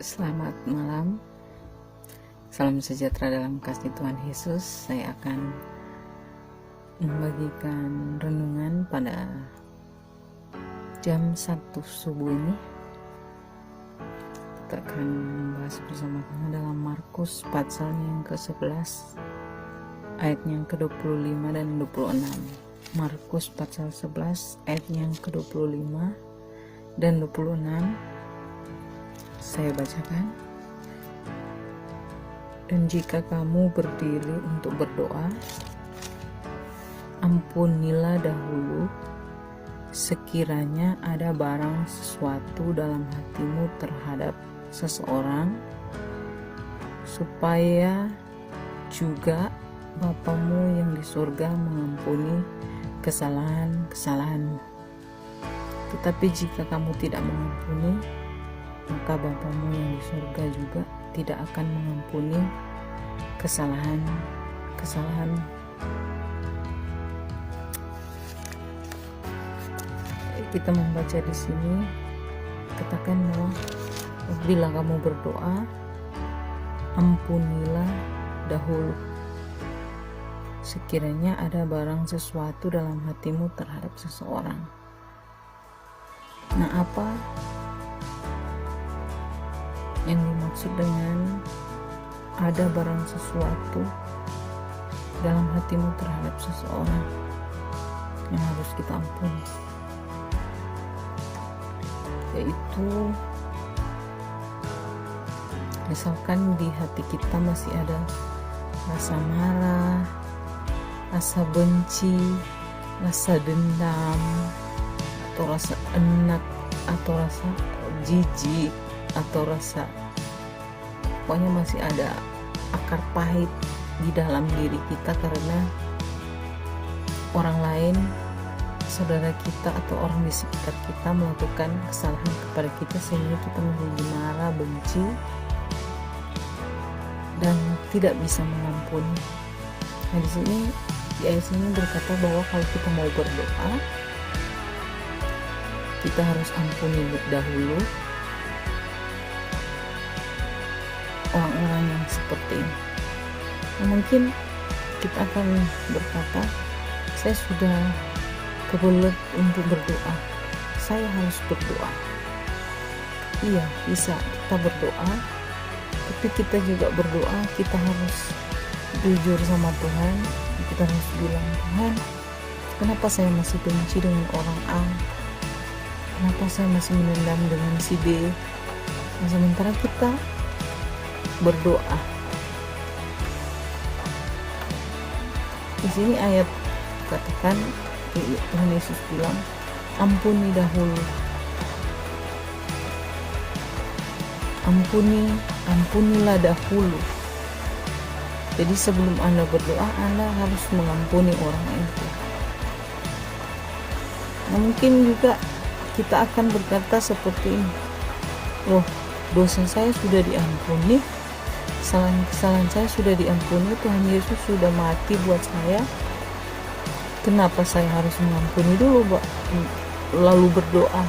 Selamat malam, salam sejahtera dalam kasih Tuhan Yesus. Saya akan membagikan renungan pada jam 1 subuh ini. Kita akan membahas bersama-sama dalam Markus pasal yang ke-11 ayatnya yang ke-25 dan 26. Markus pasal 11 ayatnya yang ke-25 dan 26. Saya bacakan. Dan jika kamu berdiri untuk berdoa, ampunilah dahulu sekiranya ada barang sesuatu dalam hatimu terhadap seseorang, supaya juga Bapamu yang di surga mengampuni kesalahan-kesalahanmu. Tetapi jika kamu tidak mengampuni, maka Bapamu yang di surga juga tidak akan mengampuni kesalahan-kesalahan. Kita membaca di sini, katakan bahwa bila kamu berdoa, ampunilah dahulu sekiranya ada barang sesuatu dalam hatimu terhadap seseorang. Nah, apa yang dimaksud dengan ada barang sesuatu dalam hatimu terhadap seseorang yang harus kita ampuni? Yaitu misalkan di hati kita masih ada rasa marah, rasa benci, rasa dendam, atau rasa enak, atau rasa jijik, atau rasa pokoknya masih ada akar pahit di dalam diri kita karena orang lain, saudara kita atau orang di sekitar kita melakukan kesalahan kepada kita, sehingga kita menjadi marah, benci, dan tidak bisa mengampuni. Nah, di ayat sini berkata bahwa kalau kita mau berdoa, kita harus ampuni dahulu orang-orang yang seperti ini. Nah, mungkin kita akan berkata, saya sudah kebelet untuk berdoa, saya harus berdoa. Iya, bisa kita berdoa, tapi kita juga berdoa, kita harus jujur sama Tuhan. Kita harus bilang, Tuhan, kenapa saya masih benci dengan orang A? Kenapa saya masih mendendam dengan si B? Nah, sementara kita berdoa. Di sini ayat katakan, Tuhan Yesus bilang, ampuni dahulu. Ampunilah dahulu. Jadi sebelum Anda berdoa, Anda harus mengampuni orang itu. Nah, mungkin juga kita akan berkata seperti ini, loh, dosa saya sudah diampuni, kesalahan saya sudah diampuni, Tuhan Yesus sudah mati buat saya, kenapa saya harus mengampuni dulu lalu berdoa?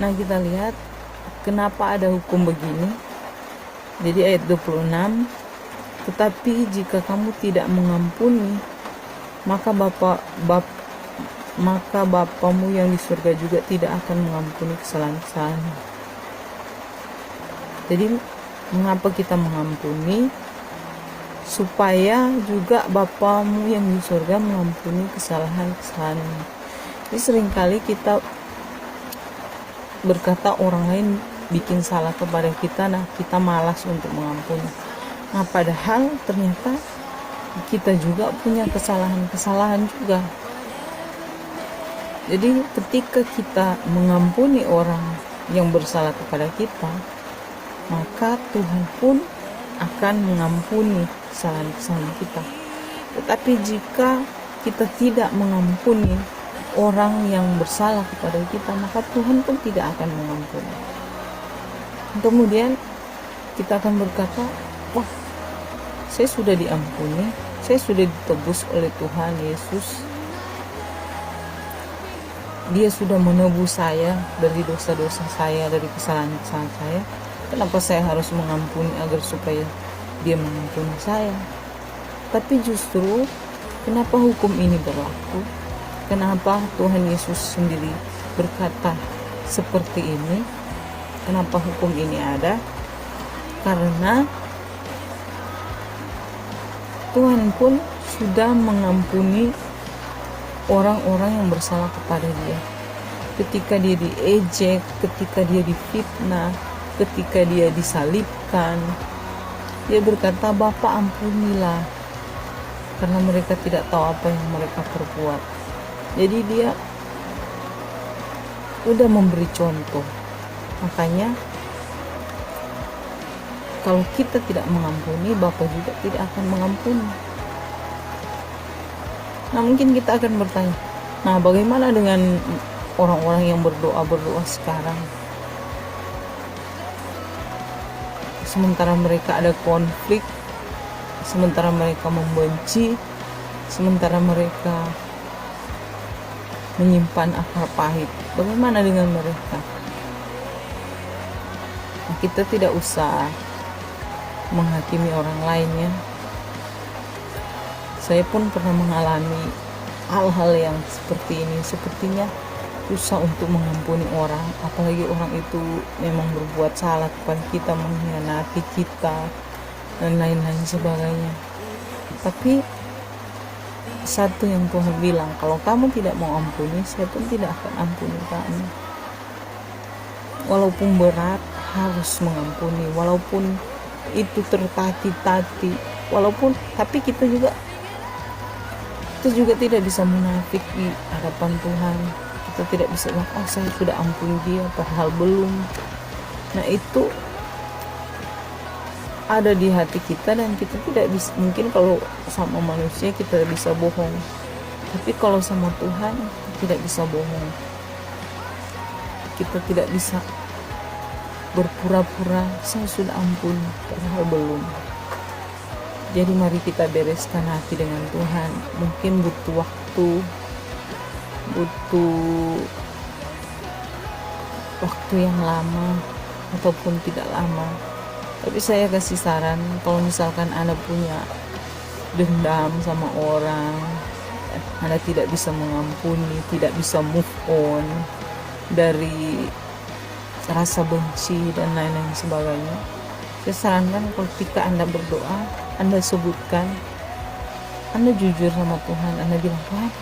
Nah, kita lihat kenapa ada hukum begini. Jadi ayat 26, tetapi jika kamu tidak mengampuni, maka Bapamu yang di surga juga tidak akan mengampuni kesalahan-kesalahanmu. Jadi mengapa kita mengampuni? Supaya juga Bapamu yang di surga mengampuni kesalahan-kesalahanmu. Jadi seringkali kita berkata orang lain bikin salah kepada kita, nah kita malas untuk mengampuni. Nah, padahal ternyata kita juga punya kesalahan-kesalahan juga. Jadi ketika kita mengampuni orang yang bersalah kepada kita, maka Tuhan pun akan mengampuni kesalahan-kesalahan kita. Tetapi jika kita tidak mengampuni orang yang bersalah kepada kita, maka Tuhan pun tidak akan mengampuni. Kemudian kita akan berkata, wah, saya sudah diampuni, saya sudah ditebus oleh Tuhan Yesus. Dia sudah menebus saya dari dosa-dosa saya, dari kesalahan-kesalahan saya. Kenapa saya harus mengampuni agar supaya dia mengampuni saya? Tapi justru kenapa hukum ini berlaku? Kenapa Tuhan Yesus sendiri berkata seperti ini? Kenapa hukum ini ada? Karena Tuhan pun sudah mengampuni orang-orang yang bersalah kepada dia. Ketika dia diejek, ketika dia difitnah, ketika dia disalibkan, dia berkata, "Bapa, ampunilah, karena mereka tidak tahu apa yang mereka perbuat." Jadi dia udah memberi contoh. Makanya kalau kita tidak mengampuni, Bapa juga tidak akan mengampuni. Nah, mungkin kita akan bertanya, nah bagaimana dengan orang-orang yang berdoa sekarang? Sementara mereka ada konflik, sementara mereka membenci, sementara mereka menyimpan akar pahit. Bagaimana dengan mereka? Nah, kita tidak usah menghakimi orang lain ya. Saya pun pernah mengalami hal-hal yang seperti ini. Sepertinya susah untuk mengampuni orang, apalagi orang itu memang berbuat salah kepada kita, mengkhianati kita dan lain-lain sebagainya. Tapi satu yang Tuhan bilang, kalau kamu tidak mau ampuni, saya pun tidak akan ampuni kamu. Walaupun berat, harus mengampuni, walaupun itu tertati-tati, tapi kita juga tidak bisa munafik di hadapan Tuhan. Kita tidak bisa bilang, oh saya sudah ampuni dia, padahal belum. Nah, itu ada di hati kita, dan kita tidak bisa. Mungkin kalau sama manusia kita bisa bohong, tapi kalau sama Tuhan kita tidak bisa bohong. Kita tidak bisa berpura-pura saya sudah ampuni padahal belum. Jadi mari kita bereskan hati dengan Tuhan. Mungkin butuh waktu yang lama ataupun tidak lama. Tapi saya kasih saran, kalau misalkan Anda punya dendam sama orang, Anda tidak bisa mengampuni, tidak bisa move on dari rasa benci dan lain-lain sebagainya, saya sarankan ketika Anda berdoa, Anda sebutkan, Anda jujur sama Tuhan. Anda bilang, Tuhan,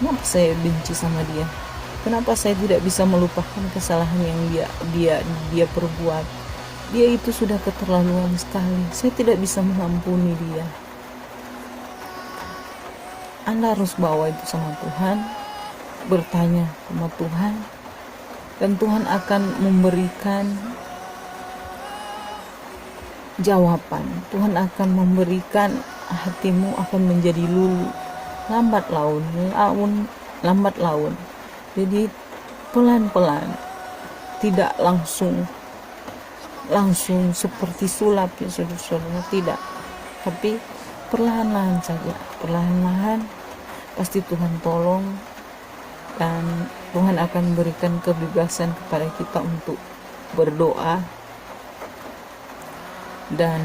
kenapa saya benci sama dia? Kenapa saya tidak bisa melupakan kesalahan yang dia perbuat? Dia itu sudah keterlaluan sekali. Saya tidak bisa mengampuni dia. Anda harus bawa itu sama Tuhan, bertanya sama Tuhan, dan Tuhan akan memberikan jawaban. Tuhan akan memberikan, hatimu akan menjadi lulu, lambat laun. Jadi pelan-pelan, tidak langsung seperti sulap ya saudara, tidak. Tapi perlahan-lahan saja, perlahan-lahan pasti Tuhan tolong, dan Tuhan akan berikan kebebasan kepada kita untuk berdoa, dan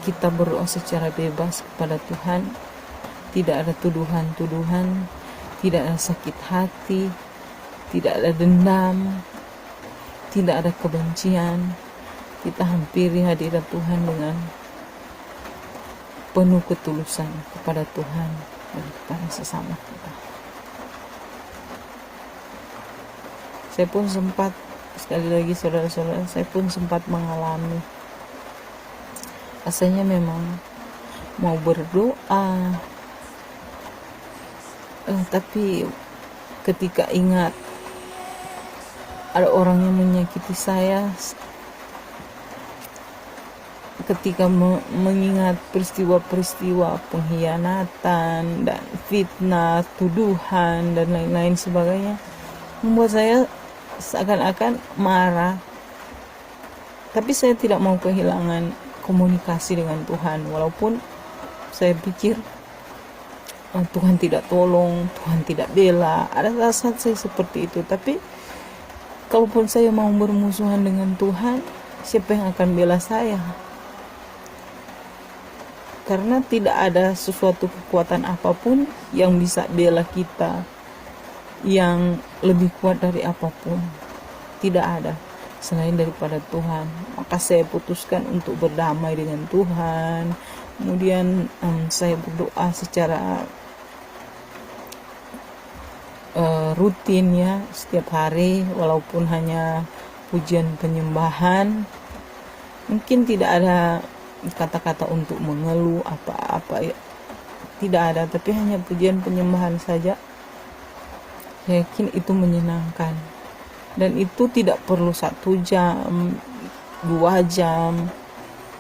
kita berdoa secara bebas kepada Tuhan. Tidak ada tuduhan-tuduhan, tidak ada sakit hati, tidak ada dendam, tidak ada kebencian. Kita hampiri hadirat Tuhan dengan penuh ketulusan kepada Tuhan dan kepada sesama kita. Saya pun sempat, sekali lagi saudara-saudara, saya pun sempat mengalami, rasanya memang mau berdoa, tapi ketika ingat ada orang yang menyakiti saya, ketika mengingat peristiwa-peristiwa pengkhianatan dan fitnah, tuduhan dan lain-lain sebagainya, membuat saya seakan-akan marah. Tapi saya tidak mau kehilangan komunikasi dengan Tuhan, walaupun saya pikir Tuhan tidak tolong, Tuhan tidak bela. Ada saat saya seperti itu. Tapi kalaupun saya mau bermusuhan dengan Tuhan, siapa yang akan bela saya? Karena tidak ada sesuatu kekuatan apapun yang bisa bela kita, yang lebih kuat dari apapun. Tidak ada selain daripada Tuhan. Maka saya putuskan untuk berdamai dengan Tuhan. Kemudian saya berdoa secara rutin ya, setiap hari, walaupun hanya pujian penyembahan. Mungkin tidak ada kata-kata untuk mengeluh apa-apa ya, tidak ada, tapi hanya pujian penyembahan saja. Saya yakin itu menyenangkan, dan itu tidak perlu 1 jam 2 jam,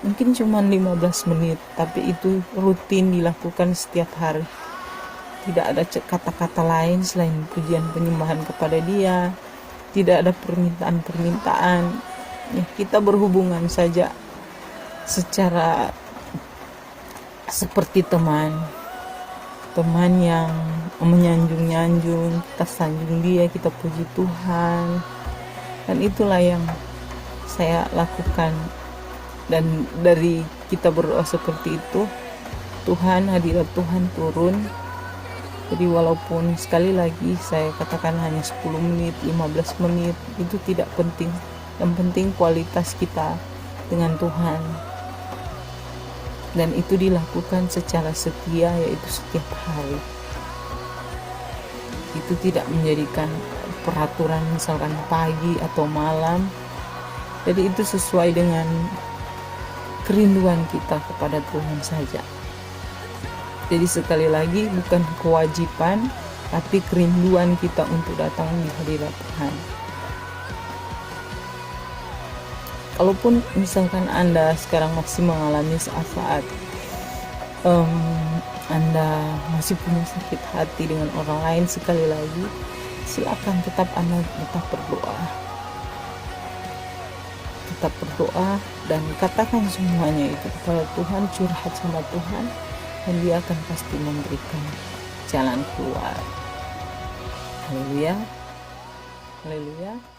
mungkin cuma 15 menit, tapi itu rutin dilakukan setiap hari. Tidak ada kata-kata lain selain pujian penyembahan kepada Dia. Tidak ada permintaan-permintaan ya, kita berhubungan saja secara seperti teman yang menyanjung-nyanjung, kita sanjung Dia, kita puji Tuhan. Dan itulah yang saya lakukan. Dan dari kita berdoa seperti itu, hadirat Tuhan turun. Jadi walaupun sekali lagi saya katakan hanya 10 menit, 15 menit, itu tidak penting. Yang penting kualitas kita dengan Tuhan. Dan itu dilakukan secara setia, yaitu setiap hari. Itu tidak menjadikan peraturan misalkan pagi atau malam. Jadi itu sesuai dengan kerinduan kita kepada Tuhan saja. Jadi sekali lagi, bukan kewajiban, tapi kerinduan kita untuk datang di hadirat Tuhan. Kalaupun misalkan Anda sekarang masih mengalami saat-saat Anda masih punya sakit hati dengan orang lain, sekali lagi, silakan Anda tetap berdoa. Tetap berdoa dan katakan semuanya itu kepada Tuhan, curhat sama Tuhan, dan Dia akan pasti memberikan jalan keluar. Haleluya. Haleluya.